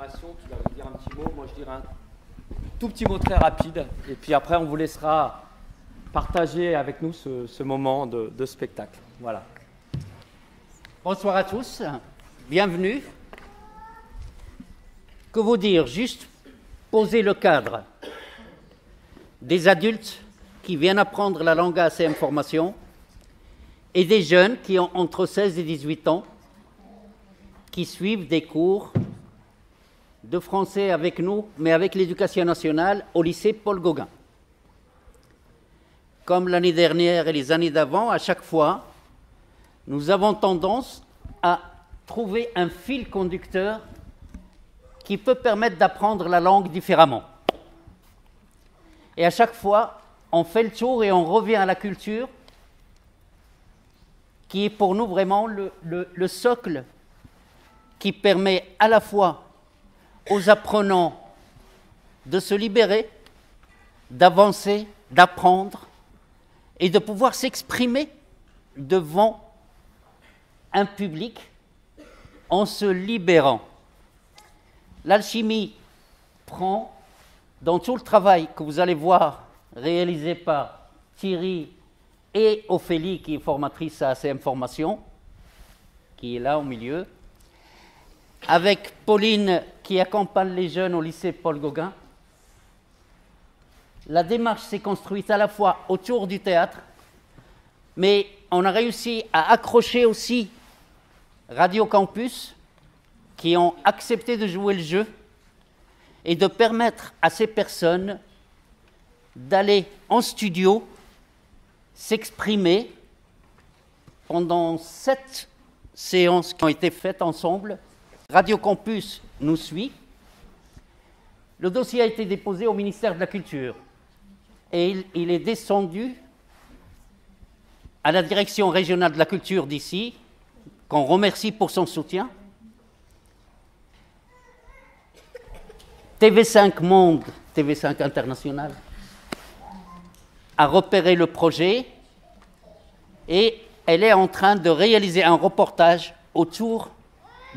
d'information qui va vous dire un petit mot. Moi, je dirais un tout petit mot très rapide. Et puis après, on vous laissera partager avec nous ce moment de spectacle. Voilà. Bonsoir à tous. Bienvenue. Que vous dire? Juste poser le cadre. Des adultes qui viennent apprendre la langue à ACM Formation et des jeunes qui ont entre 16 et 18 ans qui suivent des cours de français avec nous, mais avec l'éducation nationale au lycée Paul Gauguin. Comme l'année dernière et les années d'avant, à chaque fois, nous avons tendance à trouver un fil conducteur qui peut permettre d'apprendre la langue différemment. Et à chaque fois, on fait le tour et on revient à la culture, qui est pour nous vraiment le socle qui permet à la fois aux apprenants de se libérer, d'avancer, d'apprendre et de pouvoir s'exprimer devant un public en se libérant. L'alchimie prend, dans tout le travail que vous allez voir réalisé par Thierry et Ophélie, qui est formatrice à ACM Formation, qui est là au milieu, avec Pauline, qui accompagne les jeunes au lycée Paul Gauguin. La démarche s'est construite à la fois autour du théâtre, mais on a réussi à accrocher aussi Radio Campus, qui ont accepté de jouer le jeu et de permettre à ces personnes d'aller en studio, s'exprimer pendant 7 séances qui ont été faites ensemble. Radio Campus nous suit. Le dossier a été déposé au ministère de la Culture et il est descendu à la direction régionale de la culture d'ici, qu'on remercie pour son soutien. TV5 Monde, TV5 International, a repéré le projet et elle est en train de réaliser un reportage autour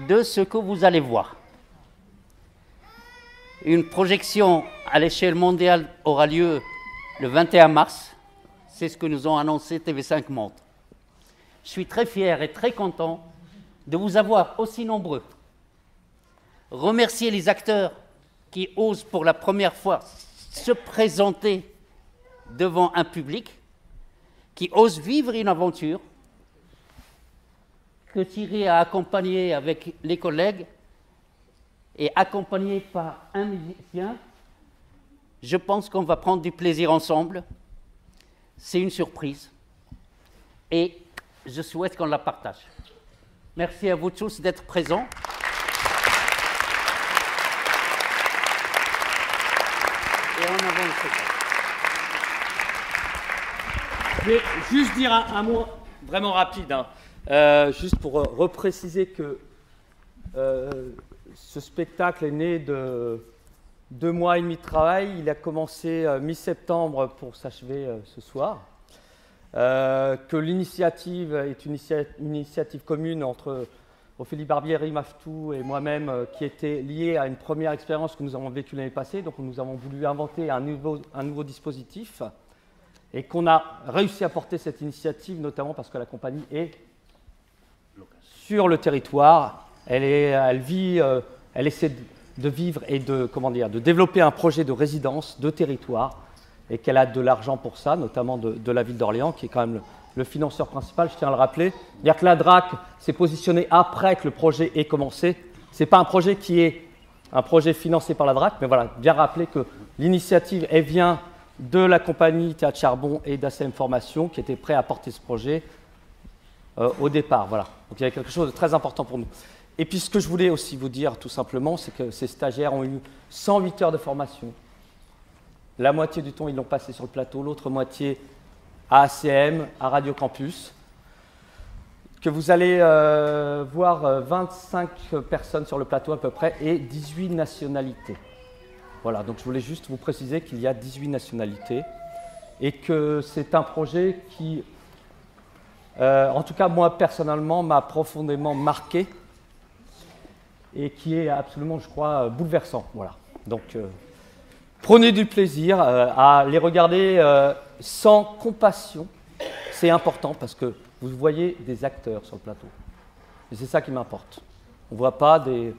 de ce que vous allez voir. Une projection à l'échelle mondiale aura lieu le 21 mars. C'est ce que nous ont annoncé TV5 Monde. Je suis très fier et très content de vous avoir aussi nombreux. Remercier les acteurs qui osent pour la première fois se présenter devant un public, qui osent vivre une aventure, que Thierry a accompagné avec les collègues et accompagné par un musicien. Je pense qu'on va prendre du plaisir ensemble. C'est une surprise et je souhaite qu'on la partage. Merci à vous tous d'être présents. Et en avant le spectacle. Je vais juste dire un mot vraiment rapide, juste pour repréciser que ce spectacle est né de 2 mois et demi de travail. Il a commencé mi-septembre pour s'achever ce soir. Que l'initiative est une initiative commune entre Ophélie Barbieri, Maftou et moi-même, qui était liée à une première expérience que nous avons vécue l'année passée. Donc nous avons voulu inventer un nouveau dispositif et qu'on a réussi à porter cette initiative, notamment parce que la compagnie est sur le territoire. Elle essaie de vivre et de développer un projet de résidence, de territoire, et qu'elle a de l'argent pour ça, notamment de la ville d'Orléans, qui est quand même le financeur principal, je tiens à le rappeler. C'est-à-dire que la DRAC s'est positionnée après que le projet ait commencé. Ce n'est pas un projet qui est un projet financé par la DRAC, mais voilà, bien rappeler que l'initiative, elle vient de la compagnie Théâtre Charbon et d'ACM Formation, qui étaient prêts à porter ce projet au départ. Voilà. Donc il y a quelque chose de très important pour nous. Et puis ce que je voulais aussi vous dire, tout simplement, c'est que ces stagiaires ont eu 108 heures de formation. La moitié du temps, ils l'ont passé sur le plateau, l'autre moitié à ACM, à Radio Campus. Que vous allez voir 25 personnes sur le plateau à peu près et 18 nationalités. Voilà, donc je voulais juste vous préciser qu'il y a 18 nationalités et que c'est un projet qui, en tout cas moi personnellement, m'a profondément marqué et qui est absolument, je crois, bouleversant. Voilà. Donc, prenez du plaisir à les regarder sans compassion. C'est important parce que vous voyez des acteurs sur le plateau. Et c'est ça qui m'importe. On ne voit pas des...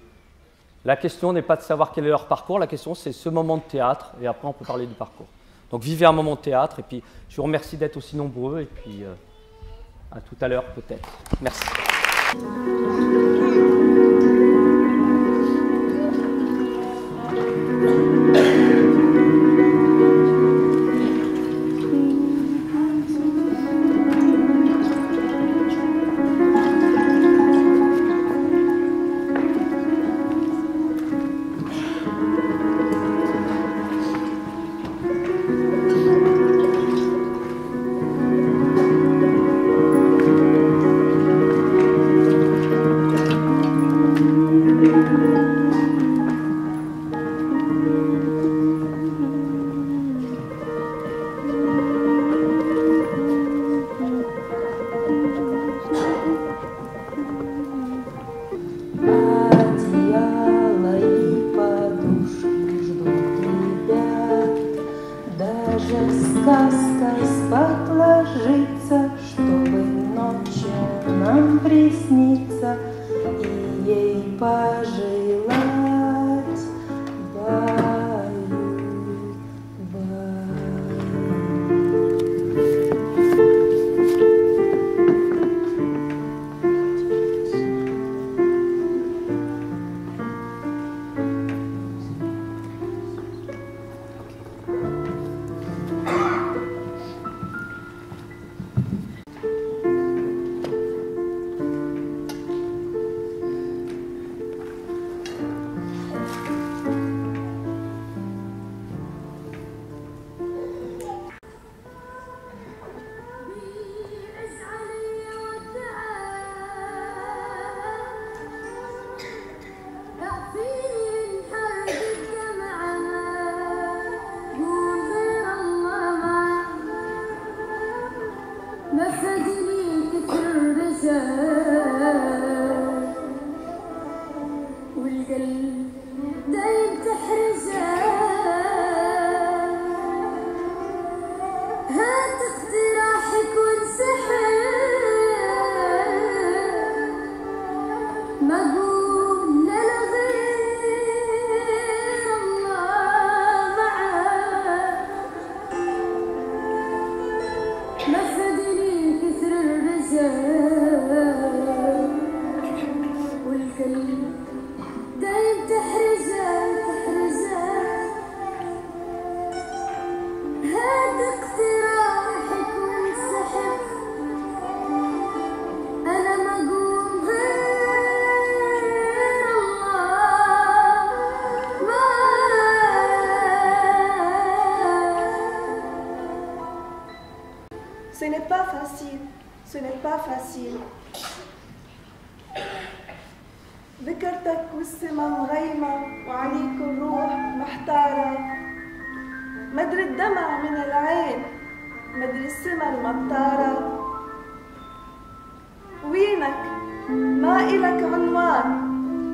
La question n'est pas de savoir quel est leur parcours, la question c'est ce moment de théâtre, et après on peut parler du parcours. Donc vivez un moment de théâtre, et puis je vous remercie d'être aussi nombreux, et puis à tout à l'heure peut-être. Merci. Ce n'est pas facile, ce n'est pas facile. ذكرتك والسما مغيمة وعليك الروح محتارة. مدري الدمع من العين، مدري السما المطارة. وينك ما إلك عنوان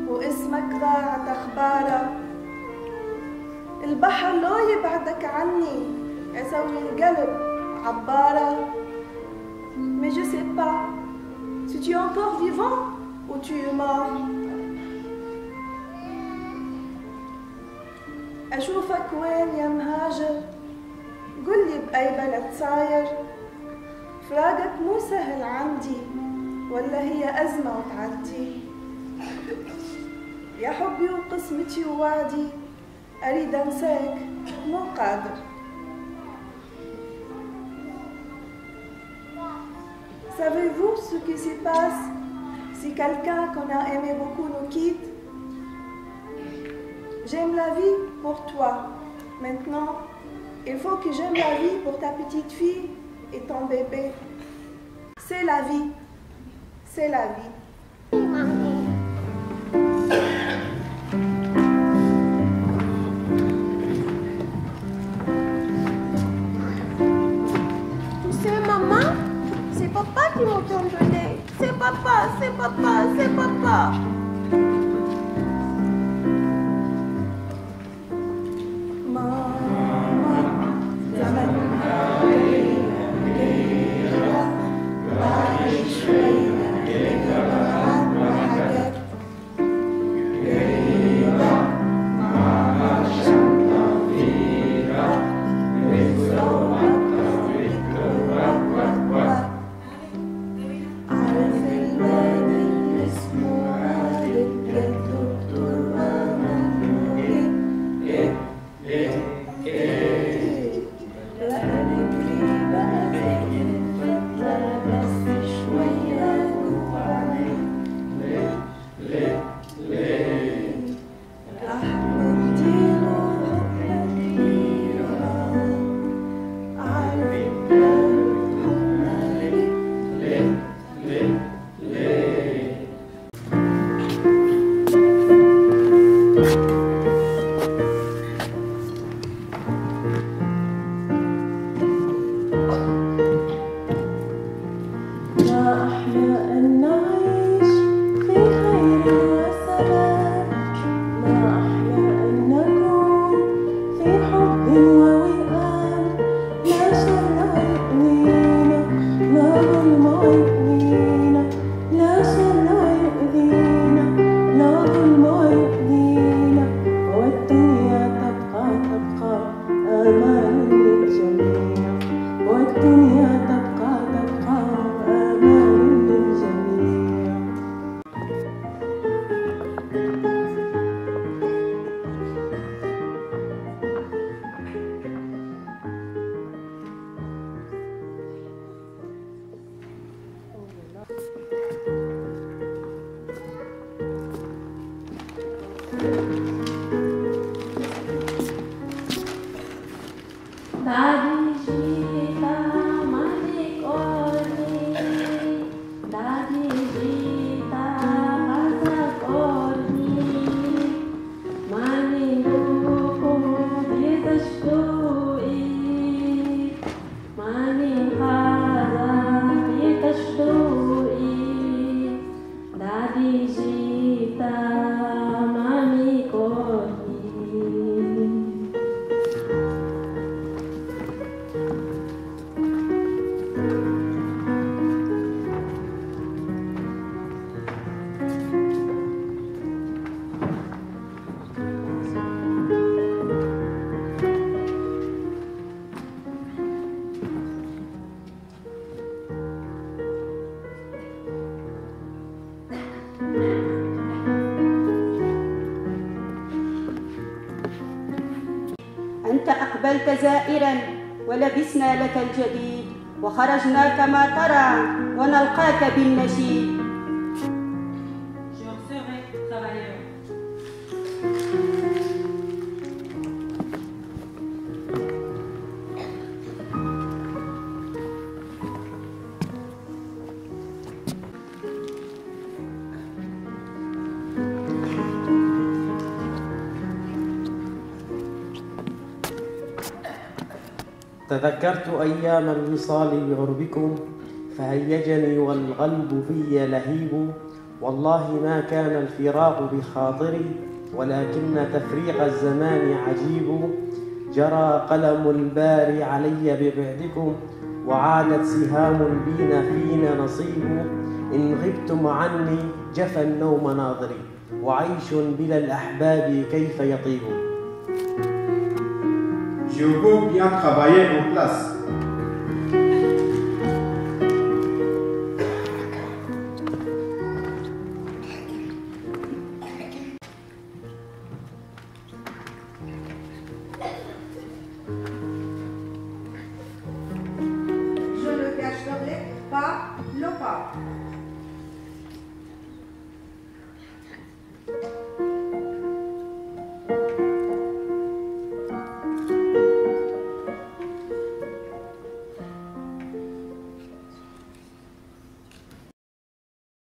واسمك ضاعت أخبارة. البحر لو يبعدك عني أسوي القلب عبارة. Mais je sais pas si tu es encore vivant ou tu es mort. أشوفك وين يا مهاجر، قولي بأي بلد صاير. فراقك مو سهل عندي ولا هي أزمة وتعدي. يا حبي وقسمتي ووعدي أريد أنساك مو قادر. Savez-vous ce qui se passe si quelqu'un qu'on a aimé beaucoup nous quitte? J'aime la vie pour toi. Maintenant, il faut que j'aime la vie pour ta petite fille et ton bébé. C'est la vie. C'est la vie. Tu sais, maman, c'est papa qui m'a donné. C'est papa, c'est papa, c'est papa. أنت أقبلت زائرا ولبسنا لك الجديد وخرجنا كما ترى ونلقاك بالنشيد. تذكرت أيام الوصال بغربكم فهيجني والقلب في لهيب. والله ما كان الفراق بخاطري ولكن تفريق الزمان عجيب. جرى قلم الباري علي ببعدكم وعادت سهام بينا فينا نصيب. إن غبتم عني جفى النوم ناظري وعيش بلا الأحباب كيف يطيب. Je veux bien travailler en place.